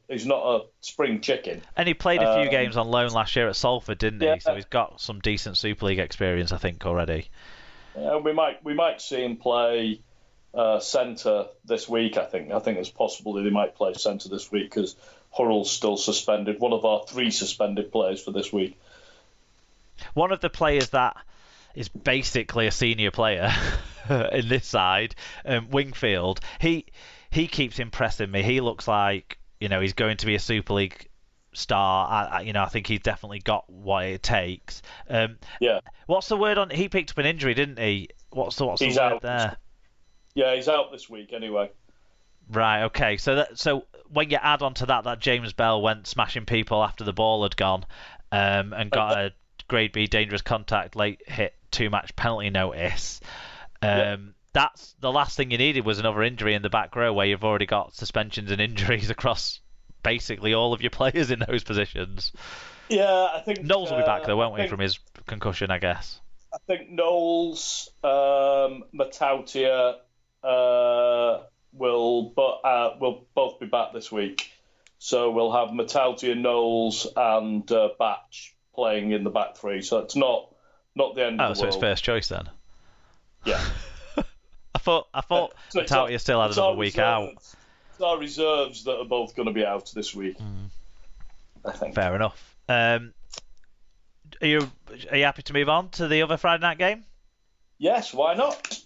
he's not a spring chicken. And he played a few games on loan last year at Salford, didn't he? So he's got some decent Super League experience, I think, already. We might see him play centre this week. I think it's possible that he might play centre this week because Hurrell's still suspended. One of our 3 suspended players for this week. One of the players that is basically a senior player in this side, Wingfield. He keeps impressing me. He looks like he's going to be a Super League star. I think he's definitely got what it takes. What's the word on? He picked up an injury, didn't he? What's the word out there? Yeah, he's out this week anyway. Right. Okay. So when you add on to that James Bell went smashing people after the ball had gone, and got a Grade B dangerous contact late hit 2-match penalty notice. That's the last thing you needed was another injury in the back row where you've already got suspensions and injuries across basically all of your players in those positions. Yeah, I think Knowles will be back though, won't we, from his concussion, I guess. I think Knowles, Matautia will both be back this week. So we'll have Matautia, Knowles, and Batch playing in the back 3. So it's not the end of the world. Oh, so it's first choice then. Yeah. I thought Matautia still had another week out. It's our reserves that are both going to be out this week. I think. Fair enough. Are you happy to move on to the other Friday night game? Yes, why not?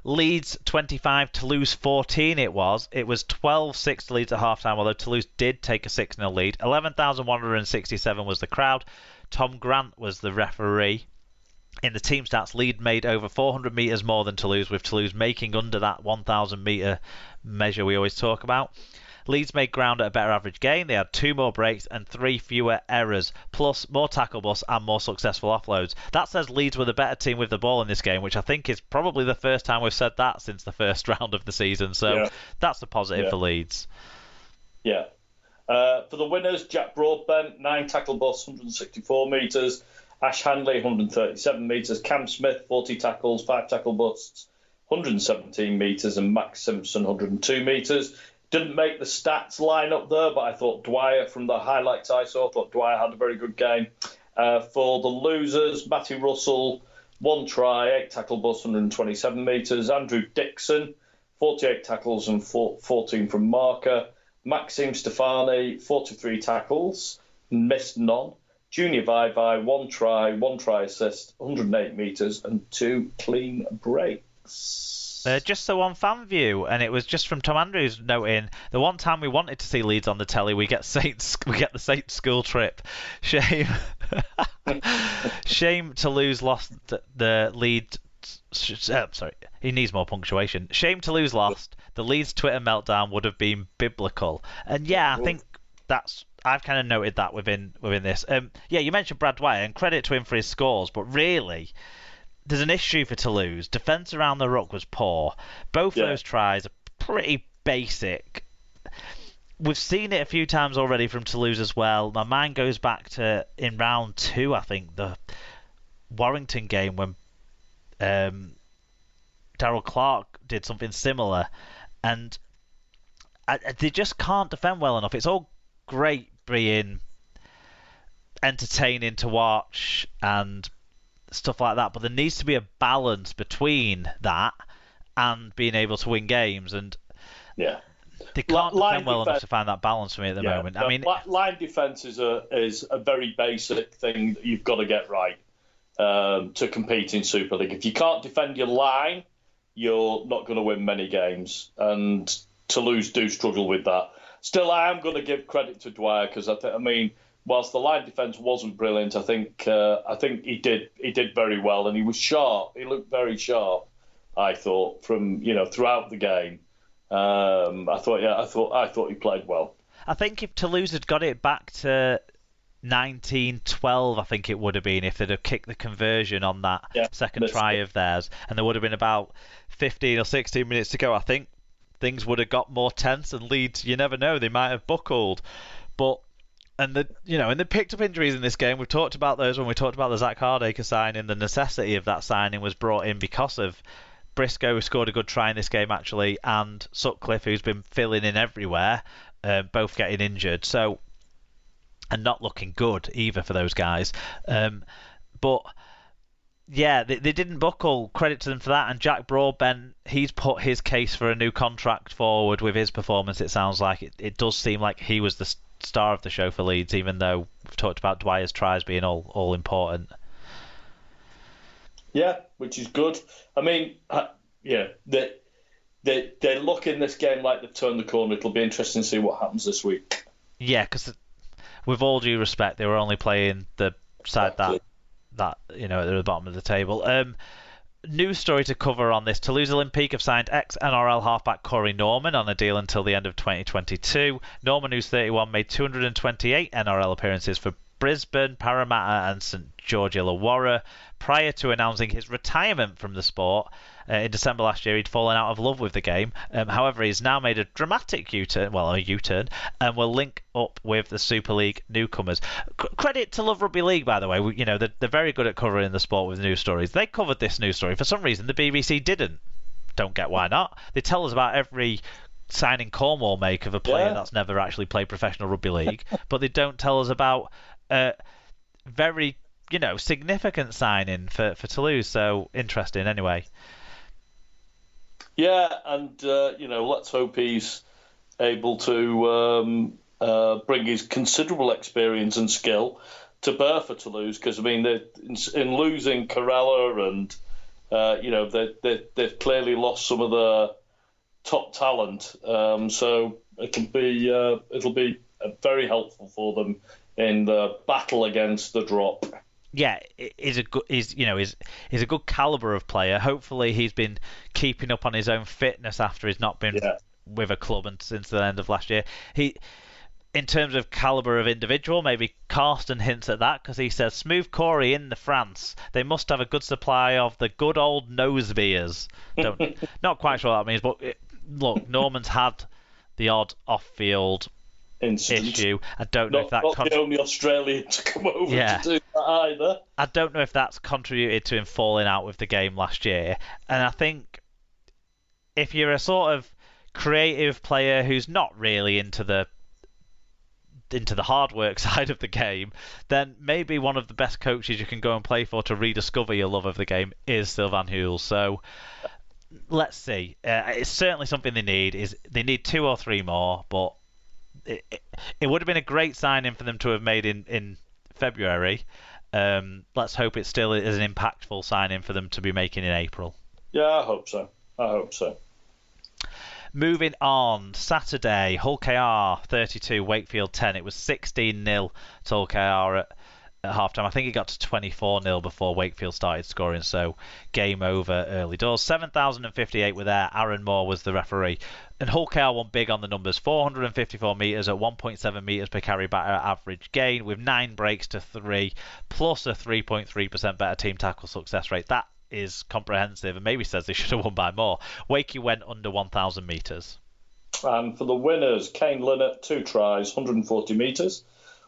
Leeds 25, Toulouse 14 it was. It was 12-6 to Leeds at half-time, although Toulouse did take a 6-0 lead. 11,167 was the crowd. Tom Grant was the referee. In the team stats, Leeds made over 400 metres more than Toulouse, with Toulouse making under that 1,000 metre measure we always talk about. Leeds made ground at a better average gain. They had 2 more breaks and 3 fewer errors, plus more tackle busts and more successful offloads. That says Leeds were the better team with the ball in this game, which I think is probably the first time we've said that since the first round of the season. So that's a positive for Leeds. Yeah. For the winners, Jack Broadbent, 9 tackle busts, 164 metres. Ash Handley, 137 metres. Cam Smith, 40 tackles, 5 tackle busts, 117 metres. And Max Simpson, 102 metres. Didn't make the stats line up there, but I thought Dwyer, from the highlights I saw, Dwyer had a very good game. For the losers, Matty Russell, 1 try, 8 tackle busts, 127 metres. Andrew Dixon, 48 tackles and 14 from marker. Maxime Stefani, 43 tackles, missed none. Junior Vai, 1 try assist, 108 metres and 2 clean breaks. Just the one fan view, and it was just from Tom Andrews noting the one time we wanted to see Leeds on the telly, we get the Saints school trip. Shame Toulouse lost the lead. Sorry, he needs more punctuation. Shame Toulouse lost. The Leeds Twitter meltdown would have been biblical, and I think I've kind of noted that within this. You mentioned Brad Dwyer, and credit to him for his scores, but really, there's an issue for Toulouse. Defence around the ruck was poor. Both those tries are pretty basic. We've seen it a few times already from Toulouse as well. My mind goes back to in round 2, I think, the Warrington game when Darryl Clark did something similar, and they just can't defend well enough. It's all great being entertaining to watch and stuff like that, but there needs to be a balance between that and being able to win games, and they can't defend well enough to find that balance for me at the moment. I mean, line defense is a very basic thing that you've got to get right to compete in Super League. If you can't defend your line, you're not going to win many games, and Toulouse do struggle with that. Still, I am going to give credit to Dwyer because whilst the line defence wasn't brilliant, I think he did very well, and he was sharp. He looked very sharp, I thought, from throughout the game. I thought he played well. I think if Toulouse had got it back to 19-12, I think it would have been, if they'd have kicked the conversion on that second try of theirs, and there would have been about 15 or 16 minutes to go. I think things would have got more tense, and Leeds, you never know, they might have buckled. And they picked up injuries in this game. We've talked about those when we talked about the Zach Hardaker signing. The necessity of that signing was brought in because of Briscoe, who scored a good try in this game actually, and Sutcliffe, who's been filling in everywhere. both getting injured. So, and not looking good either for those guys. But yeah, they didn't buckle. Credit to them for that. And Jack Broadbent, he's put his case for a new contract forward with his performance. It sounds like it does seem like he was the star of the show for Leeds, even though we've talked about Dwyer's tries being all important. Yeah, which is good. I mean, they look in this game like they've turned the corner. It'll be interesting to see what happens this week. Yeah, because with all due respect, they were only playing the side that at the bottom of the table. News story to cover on this. Toulouse Olympique have signed ex-NRL halfback Corey Norman on a deal until the end of 2022. Norman, who's 31, made 228 NRL appearances for Brisbane, Parramatta and St George Illawarra. Prior to announcing his retirement from the sport in December last year, he'd fallen out of love with the game. However, he's now made a dramatic U-turn, and will link up with the Super League newcomers. Credit to Love Rugby League, by the way. They're very good at covering the sport with news stories. They covered this news story. For some reason, the BBC didn't. Don't get why not. They tell us about every signing Cornwall make of a player that's never actually played professional rugby league, but they don't tell us about very significant signing for Toulouse. So interesting anyway. Yeah, and let's hope he's able to bring his considerable experience and skill to bear for Toulouse, because I mean, in losing Corella and they've clearly lost some of the top talent. So it'll be very helpful for them in the battle against the drop. Yeah, he's a good caliber of player. Hopefully, he's been keeping up on his own fitness after he's not been with a club and since the end of last year. In terms of caliber of individual, maybe Carsten hints at that, because he says, "Smooth Corey in the France. They must have a good supply of the good old nose beers." Not quite sure what that means, but look, Norman's had the odd off-field issue. I don't know if that not the only Australian to come over to do that either. I don't know if that's contributed to him falling out with the game last year. And I think if you're a sort of creative player who's not really into the hard work side of the game, then maybe one of the best coaches you can go and play for to rediscover your love of the game is Sylvain Hules. So let's see. It's certainly something they need. They need 2 or 3 more, but it would have been a great signing for them to have made in February. Let's hope it still is an impactful signing for them to be making in April. Yeah, I hope so. Moving on, Saturday, Hull KR 32, Wakefield 10. It was 16-0 to Hull KR at half-time. I think it got to 24-0 before Wakefield started scoring, so game over early doors. 7,058 were there. Aaron Moore was the referee. And Hull KR won big on the numbers. 454 metres at 1.7 metres per carry batter average gain, with 9 breaks to 3, plus a 3.3% better team tackle success rate. That is comprehensive, and maybe says they should have won by more. Wakey went under 1,000 metres. And for the winners, Kane Linnett, 2 tries, 140 metres.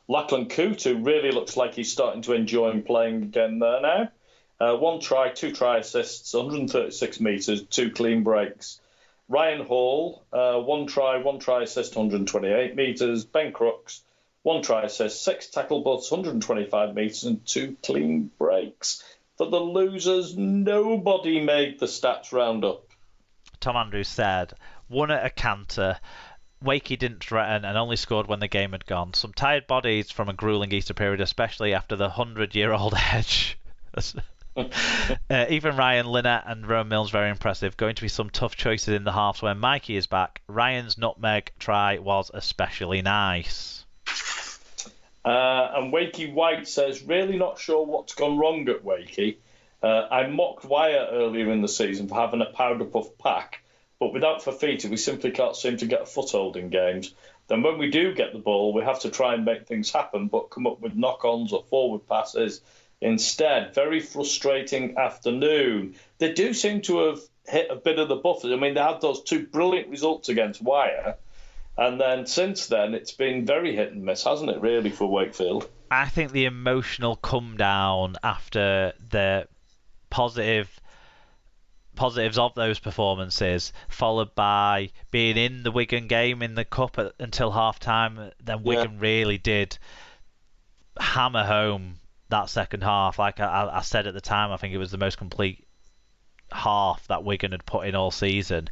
Lachlan Coote, who really looks like he's starting to enjoy playing again there now. 1 try, 2 try assists, 136 metres, 2 clean breaks. Ryan Hall, 1 try assist, 128 metres. Ben Crooks, 1 try assist, 6 tackle butts, 125 metres and 2 clean breaks. For the losers, nobody made the stats roundup. Tom Andrews said, won at a canter. Wakey didn't threaten and only scored when the game had gone. Some tired bodies from a grueling Easter period, especially after the 100-year-old edge. Even Ryan Linnett and Rowan Mills very impressive. Going to be some tough choices in the halves when Mikey is back. Ryan's nutmeg try was especially nice. And Wakey White says, really not sure what's gone wrong at Wakey. I mocked Wyatt earlier in the season for having a powder puff pack, but without Fafita we simply can't seem to get a foothold in games. Then when we do get the ball, we have to try and make things happen, but come up with knock-ons or forward passes instead. Very frustrating afternoon. They do seem to have hit a bit of the buffers. I mean, they had those 2 brilliant results against Wyatt, and then since then it's been very hit and miss, hasn't it, really, for Wakefield? I think the emotional come down after the positive positives of those performances, followed by being in the Wigan game in the Cup until half-time. Then Wigan really did hammer home that second half. Like I said at the time, I think it was the most complete half that Wigan had put in all season.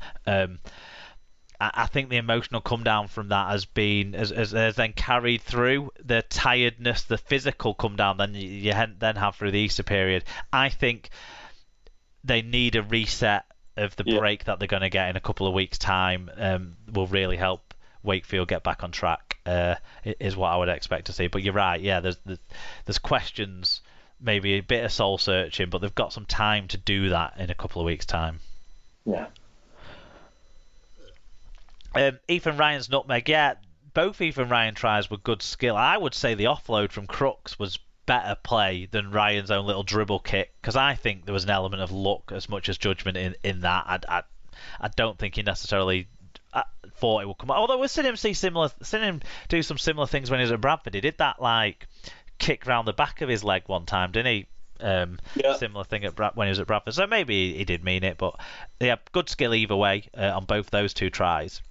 I think the emotional come down from that has been as then carried through the tiredness, the physical come down. Then you then have through the Easter period. I think they need a reset of the break that they're going to get in a couple of weeks' time. Will really help Wakefield get back on track. Is what I would expect to see. But you're right. Yeah, there's questions, maybe a bit of soul searching, but they've got some time to do that in a couple of weeks' time. Yeah. Ethan Ryan's nutmeg, yeah, both Ethan Ryan tries were good skill. I would say the offload from Crooks was better play than Ryan's own little dribble kick, because I think there was an element of luck as much as judgment in that. I don't think he necessarily thought it would come out. Although we've seen him do some similar things when he was at Bradford. He did that like kick round the back of his leg one time, didn't he? Similar thing when he was at Bradford. So maybe he did mean it, but yeah, good skill either way on both those two tries.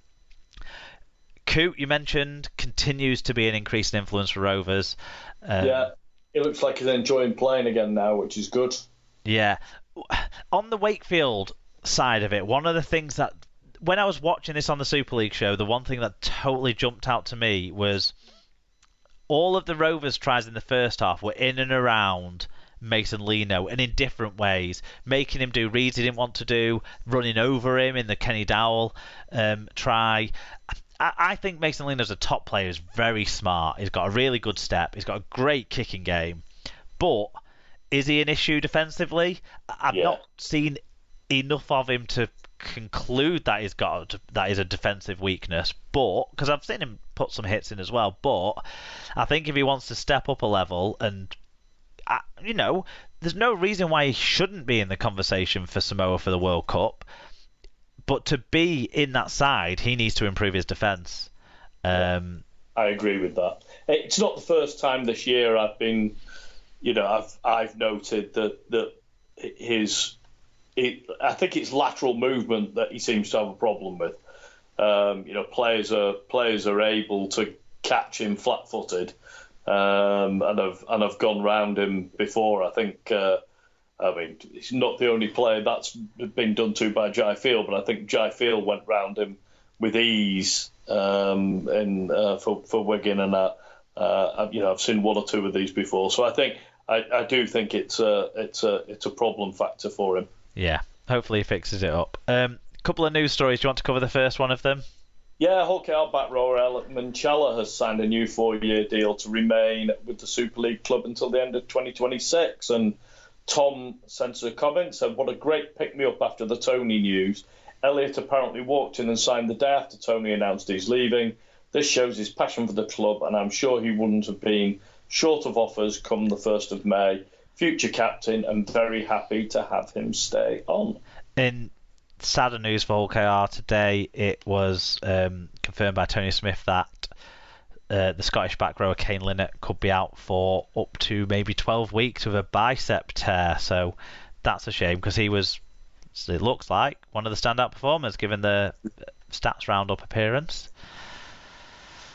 Coote, you mentioned, continues to be an increasing influence for Rovers. It looks like he's enjoying playing again now, which is good. Yeah. On the Wakefield side of it, one of the things that, when I was watching this on the Super League show, the one thing that totally jumped out to me was all of the Rovers tries in the first half were in and around Mason Lino, and in different ways, making him do reads he didn't want to do, running over him in the Kenny Dowell try. I think Mason Lino's a top player. He's very smart. He's got a really good step. He's got a great kicking game. But is he an issue defensively? I've not seen enough of him to conclude that that is a defensive weakness. But because I've seen him put some hits in as well. But I think if he wants to step up a level, and there's no reason why he shouldn't be in the conversation for Samoa for the World Cup. But to be in that side, he needs to improve his defence. I agree with that. It's not the first time this year I've been, I've noted that I think it's lateral movement that he seems to have a problem with. Players are able to catch him flat-footed, and have gone round him before. I think. He's not the only player that's been done to by Jai Field, but I think Jai Field went round him with ease for Wigan, and I've seen one or two of these before. So I do think it's a problem factor for him. Yeah, hopefully he fixes it up. Couple of news stories. Do you want to cover the first one of them? Yeah, Hull KR back rower Elliot Manchella has signed a new 4-year deal to remain with the Super League club until the end of 2026, and Tom sent a comment, said, "What a great pick-me-up after the Tony news. Elliot apparently walked in and signed the day after Tony announced he's leaving. This shows his passion for the club, and I'm sure he wouldn't have been short of offers come the 1st of May. Future captain, and very happy to have him stay on." In sadder news for Hull KR today, it was confirmed by Tony Smith that the Scottish back rower Kane Linnett could be out for up to maybe 12 weeks with a bicep tear. So that's a shame, because he was, it looks like, one of the standout performers given the stats roundup appearance.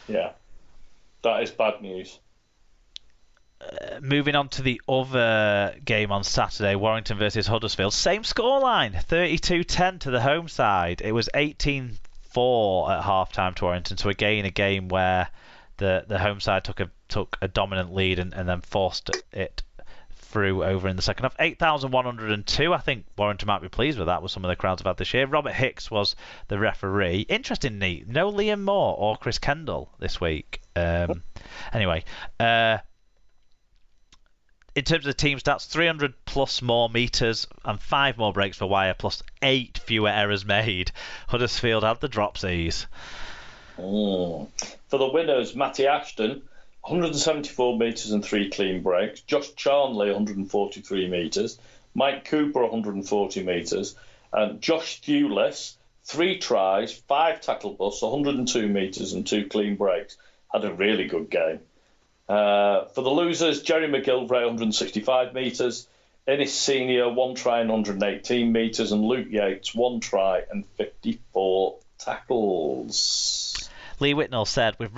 Yeah, that is bad news. Moving on to the other game on Saturday, Warrington versus Huddersfield. Same scoreline, 32-10 to the home side. It was 18-4 at half-time to Warrington. So again, a game where the home side took a dominant lead and then forced it through over in the second half. 8,102. I think Warrington might be pleased with that, with some of the crowds have had this year. Robert Hicks was the referee. Interestingly, no Liam Moore or Chris Kendall this week. Anyway, in terms of the team stats, 300 plus more metres and 5 more breaks for wire, plus 8 fewer errors made. Huddersfield had the dropsies. For the winners, Matty Ashton, 174 metres and 3 clean breaks. Josh Charnley, 143 metres. Mike Cooper, 140 metres. And Josh Thewlis, 3 tries, 5 tackle busts, 102 metres and 2 clean breaks. Had a really good game. For the losers, Jerry McGilvray, 165 metres. Ennis Senior, 1 try and 118 metres, and Luke Yates, 1 try and 54 tackles. Lee Whitnell said, with